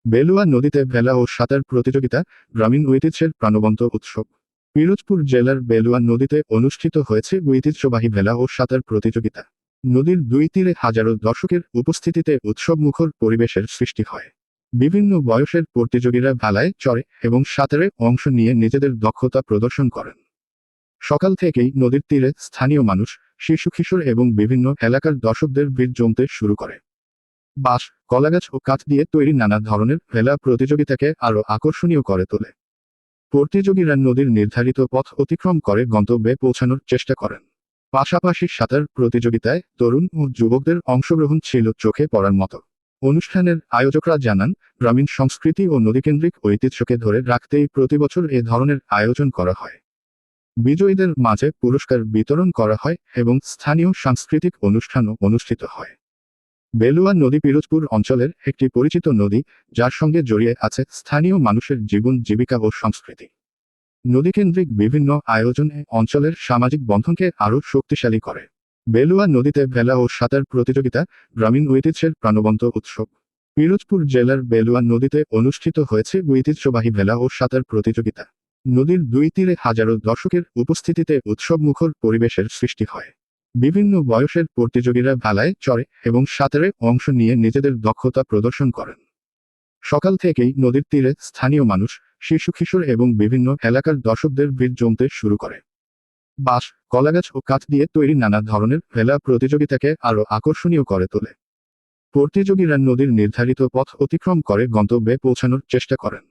বেলুয়া নদীতে ভেলা ও সাঁতার প্রতিযোগিতা গ্রামীণ ঐতিহ্যের প্রাণবন্ত উৎসব। পিরোজপুর জেলার বেলুয়া নদীতে অনুষ্ঠিত হয়েছে ঐতিহ্যবাহী ভেলা ও সাঁতার প্রতিযোগিতা। নদীর দুই তীরে হাজারো দর্শকের উপস্থিতিতে উৎসবমুখর পরিবেশের সৃষ্টি হয়। বিভিন্ন বয়সের প্রতিযোগীরা ভেলায় চড়ে এবং সাঁতারে অংশ নিয়ে নিজেদের দক্ষতা প্রদর্শন করেন। সকাল থেকেই নদীর তীরে স্থানীয় মানুষ, শিশু কিশোর এবং বিভিন্ন এলাকার দর্শকদের ভিড় জমতে শুরু করে। বাঁশ, কলাগাছ ও কাঠ দিয়ে তৈরি নানা ধরনের ভেলা প্রতিযোগিতাকে আরও আকর্ষণীয় করে তোলে। প্রতিযোগীরা নদীর নির্ধারিত পথ অতিক্রম করে গন্তব্যে পৌঁছানোর চেষ্টা করেন। পাশাপাশি সাঁতার প্রতিযোগিতায় তরুণ ও যুবকদের অংশগ্রহণ ছিল চোখে পড়ার মতো। অনুষ্ঠানের আয়োজকরা জানান, গ্রামীণ সংস্কৃতি ও নদীকেন্দ্রিক ঐতিহ্যকে ধরে রাখতেই প্রতিবছর এ ধরনের আয়োজন করা হয়। বিজয়ীদের মাঝে পুরস্কার বিতরণ করা হয় এবং স্থানীয় সাংস্কৃতিক অনুষ্ঠানও অনুষ্ঠিত হয়। বেলুয়া নদী পিরোজপুর অঞ্চলের একটি পরিচিত নদী, যার সঙ্গে জড়িয়ে আছে স্থানীয় মানুষের জীবন জীবিকা ও সংস্কৃতি। নদীকেন্দ্রিক বিভিন্ন আয়োজন এ অঞ্চলের সামাজিক বন্ধনকে আরও শক্তিশালী করে। বেলুয়া নদীতে ভেলা ও সাঁতার প্রতিযোগিতা গ্রামীণ ঐতিহ্যের প্রাণবন্ত উৎসব। পিরোজপুর জেলার বেলুয়া নদীতে অনুষ্ঠিত হয়েছে ঐতিহ্যবাহী ভেলা ও সাঁতার প্রতিযোগিতা। নদীর দুই তীরে হাজারো দর্শকের উপস্থিতিতে উৎসবমুখর পরিবেশের সৃষ্টি হয়। বিভিন্ন বয়সের প্রতিযোগীরা ভেলায় চড়ে এবং সাঁতারে অংশ নিয়ে নিজেদের দক্ষতা প্রদর্শন করেন। সকাল থেকেই নদীর তীরে স্থানীয় মানুষ, শিশু কিশোর এবং বিভিন্ন এলাকার দর্শকদের ভিড় জমতে শুরু করে। বাঁশ, কলাগাছ ও কাঠ দিয়ে তৈরি নানা ধরনের ভেলা প্রতিযোগিতাকে আরও আকর্ষণীয় করে তোলে। প্রতিযোগীরা নদীর নির্ধারিত পথ অতিক্রম করে গন্তব্যে পৌঁছানোর চেষ্টা করেন।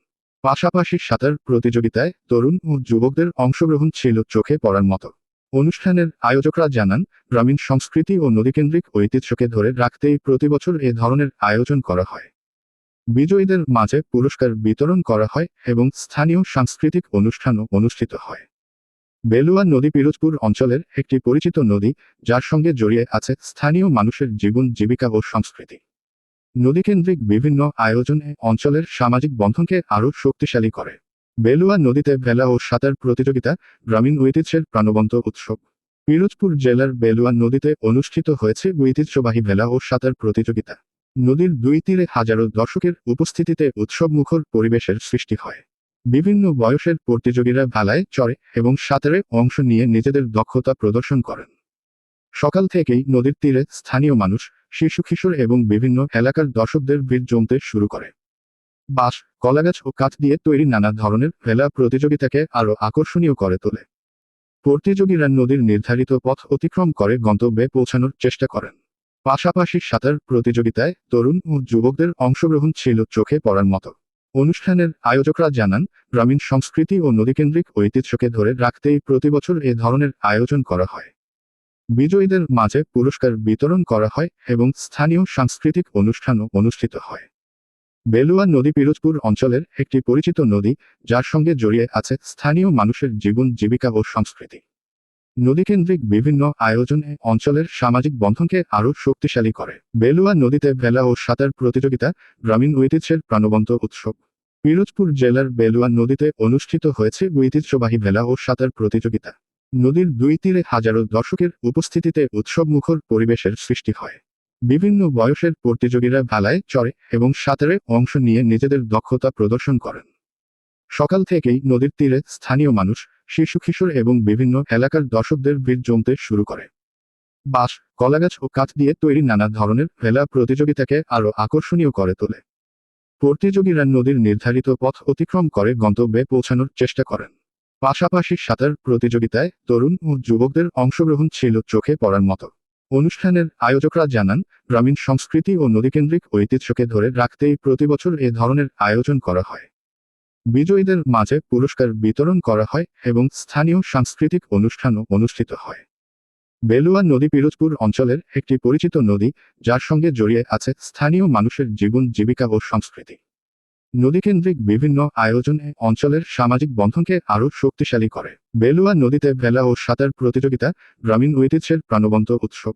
পাশাপাশি সাঁতার প্রতিযোগিতায় তরুণ ও যুবকদের অংশগ্রহণ ছিল চোখে পড়ার মতো। অনুষ্ঠানের আয়োজকরা জানান, গ্রামীণ সংস্কৃতি ও নদীকেন্দ্রিক ঐতিহ্যকে ধরে রাখতেই প্রতিবছর এ ধরনের আয়োজন করা হয়। বিজয়ীদের মাঝে পুরস্কার বিতরণ করা হয় এবং স্থানীয় সাংস্কৃতিক অনুষ্ঠানও অনুষ্ঠিত হয়। বেলুয়া নদী পিরোজপুর অঞ্চলের একটি পরিচিত নদী, যার সঙ্গে জড়িয়ে আছে স্থানীয় মানুষের জীবন জীবিকা ও সংস্কৃতি। নদীকেন্দ্রিক বিভিন্ন আয়োজন এ অঞ্চলের সামাজিক বন্ধনকে আরও শক্তিশালী করে। বেলুয়া নদীতে ভেলা ও সাঁতার প্রতিযোগিতা গ্রামীণ ঐতিহ্যের প্রাণবন্ত উৎসব। পিরোজপুর জেলার বেলুয়া নদীতে অনুষ্ঠিত হয়েছে ঐতিহ্যবাহী ভেলা ও সাঁতার প্রতিযোগিতা। নদীর দুই তীরে হাজারো দর্শকের উপস্থিতিতে উৎসবমুখর পরিবেশের সৃষ্টি হয়। বিভিন্ন বয়সের প্রতিযোগীরা ভেলায় চড়ে এবং সাঁতারে অংশ নিয়ে নিজেদের দক্ষতা প্রদর্শন করেন। সকাল থেকেই নদীর তীরে স্থানীয় মানুষ, শিশু কিশোর এবং বিভিন্ন এলাকার দর্শকদের ভিড় জমতে শুরু করে। বাঁশ, কলাগাছ ও কাঠ দিয়ে তৈরি নানা ধরনের ভেলা প্রতিযোগিতাকে আরও আকর্ষণীয় করে তোলে। প্রতিযোগীরা নদীর নির্ধারিত পথ অতিক্রম করে গন্তব্যে পৌঁছানোর চেষ্টা করেন। পাশাপাশি সাঁতার প্রতিযোগিতায় তরুণ ও যুবকদের অংশগ্রহণ ছিল চোখে পড়ার মতো। অনুষ্ঠানের আয়োজকরা জানান, গ্রামীণ সংস্কৃতি ও নদীকেন্দ্রিক ঐতিহ্যকে ধরে রাখতেই প্রতিবছর এ ধরনের আয়োজন করা হয়। বিজয়ীদের মাঝে পুরস্কার বিতরণ করা হয় এবং স্থানীয় সাংস্কৃতিক অনুষ্ঠানও অনুষ্ঠিত হয়। বেলুয়া নদী পিরোজপুর অঞ্চলের একটি পরিচিত নদী, যার সঙ্গে জড়িয়ে আছে স্থানীয় মানুষের জীবন জীবিকা ও সংস্কৃতি। নদীকেন্দ্রিক বিভিন্ন আয়োজন এ অঞ্চলের সামাজিক বন্ধনকে আরও শক্তিশালী করে। বেলুয়া নদীতে ভেলা ও সাঁতার প্রতিযোগিতা গ্রামীণ ঐতিহ্যের প্রাণবন্ত উৎসব। পিরোজপুর জেলার বেলুয়া নদীতে অনুষ্ঠিত হয়েছে ঐতিহ্যবাহী ভেলা ও সাঁতার প্রতিযোগিতা। নদীর দুই তীরে হাজারো দর্শকের উপস্থিতিতে উৎসবমুখর পরিবেশের সৃষ্টি হয়। বিভিন্ন বয়সের প্রতিযোগীরা ভেলায় চড়ে এবং সাঁতারে অংশ নিয়ে নিজেদের দক্ষতা প্রদর্শন করেন। সকাল থেকেই নদীর তীরে স্থানীয় মানুষ, শিশু কিশোর এবং বিভিন্ন এলাকার দর্শকদের ভিড় জমতে শুরু করে। বাঁশ, কলাগাছ ও কাঠ দিয়ে তৈরি নানা ধরনের ভেলা প্রতিযোগিতাকে আরও আকর্ষণীয় করে তোলে। প্রতিযোগীরা নদীর নির্ধারিত পথ অতিক্রম করে গন্তব্যে পৌঁছানোর চেষ্টা করেন। পাশাপাশি সাঁতার প্রতিযোগিতায় তরুণ ও যুবকদের অংশগ্রহণ ছিল চোখে পড়ার মতো। অনুষ্ঠানের আয়োজকরা জানান, গ্রামীণ সংস্কৃতি ও নদীকেন্দ্রিক ঐতিহ্যকে ধরে রাখতেই প্রতিবছর এ ধরনের আয়োজন করা হয়। বিজয়ীদের মাঝে পুরস্কার বিতরণ করা হয় এবং স্থানীয় সাংস্কৃতিক অনুষ্ঠানও অনুষ্ঠিত হয়। বেলুয়া নদী পিরোজপুর অঞ্চলের একটি পরিচিত নদী, যার সঙ্গে জড়িয়ে আছে স্থানীয় মানুষের জীবন জীবিকা ও সংস্কৃতি। নদীকেন্দ্রিক বিভিন্ন আয়োজন এ অঞ্চলের সামাজিক বন্ধনকে আরও শক্তিশালী করে। বেলুয়া নদীতে ভেলা ও সাঁতার প্রতিযোগিতা গ্রামীণ ঐতিহ্যের প্রাণবন্ত উৎসব।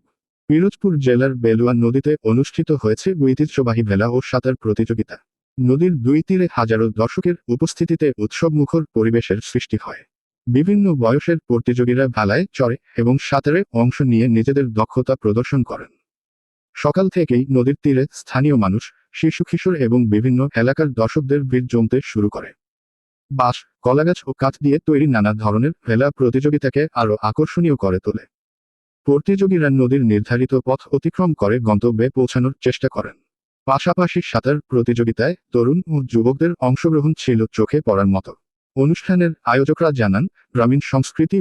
পিরোজপুর জেলার বেলুয়া নদীতে অনুষ্ঠিত হয়েছে ঐতিহ্যবাহী ভেলা ও সাঁতার প্রতিযোগিতা। নদীর দুই তীরে হাজারো দর্শকের উপস্থিতিতে উৎসবমুখর পরিবেশের সৃষ্টি হয়। বিভিন্ন বয়সের প্রতিযোগীরা ভেলায় চড়ে এবং সাঁতারে অংশ নিয়ে নিজেদের দক্ষতা প্রদর্শন করেন। সকাল থেকেই নদীর তীরে স্থানীয় মানুষ, শিশু কিশোর এবং বিভিন্ন এলাকার দর্শকদের ভিড় জমতে শুরু করে। বাঁশ, কলাগাছ ও কাঠ দিয়ে তৈরি নানা ধরনের ভেলা প্রতিযোগিতাকে আরও আকর্ষণীয় করে তোলে। প্রতিযোগীরা নদীর নির্ধারিত পথ অতিক্রম করে গন্তব্যে পৌঁছানোর চেষ্টা করেন। পাশাপাশি সাঁতার প্রতিযোগিতায় তরুণ ও যুবকদের অংশগ্রহণ ছিল চোখে পড়ার মতো। অনুষ্ঠানের আয়োজকরা জানান, গ্রামীণ সংস্কৃতি